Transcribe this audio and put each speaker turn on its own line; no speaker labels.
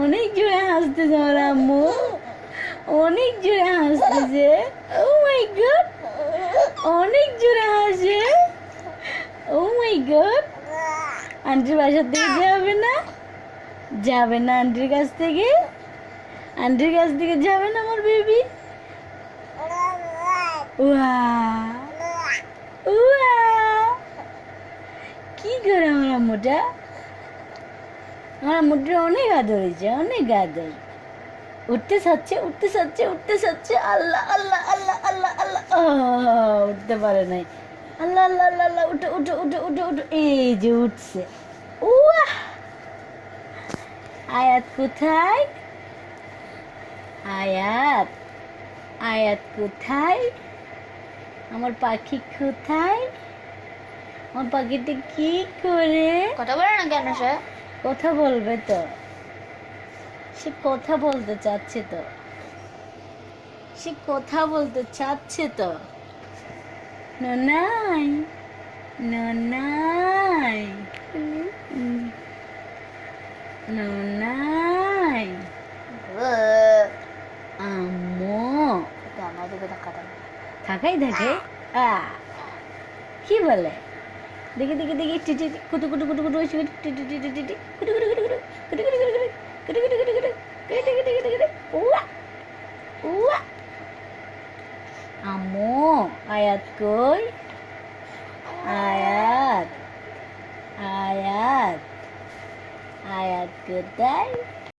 অনেক জোরে হাসতেছে আমার আম্মু, অনেক জোরে হাসতেছে। ও মাই গড, অনেক জোরে হাসে। ও মাই গড, আন্টির বাসার থেকে যাবে না? যাবে না আন্টির কাছ থেকে? আন্টির কাছ থেকে যাবে না আমার বেবি? কি করে আমার আম্মুটা? আমার আম্মুটা অনেক আদর হয়েছে, অনেক আদর। উঠতে চাচ্ছে, উঠতে চাচ্ছে, উঠতে চাচ্ছে। আল্লাহ আল্লাহ আল্লাহ আল্লাহ আল্লাহ, উঠতে পারে নাই। আল্লাহ আল্লাহ আল্লাহ আল্লাহ, উঠো উঠো উঠো উঠো উঠো। এই যে উঠছে। আয়াত কোথায়? আয়াত, আয়াত কোথায়? আমার পাখি কোথায়? আমার পাখিটা কি করে?
কথা বলে না কেন সে?
কথা বলবে তো, সে কথা বলতে চাচ্ছে তো, সে কথা বলতে চাচ্ছে তো। ননাই, ননাই, ননাই, আম্মু।
আমার দিকে তাকাতে না।
থাকাই থাকে। কি বলে? দেখি দেখি দেখি, টিটি কুটু কুটু কুটু কুটু, টিটি টিটি টিটি কুটু কুটু কুটু কুটু কুটু কুটু কুটু কুটু কুটু কুটু কুটু কুটু কুটু কুটু কুটু কুটু। উয়া উয়া। আম্মু, আয়াত কই? আয়াত, আয়াত, আয়াত কোথায়?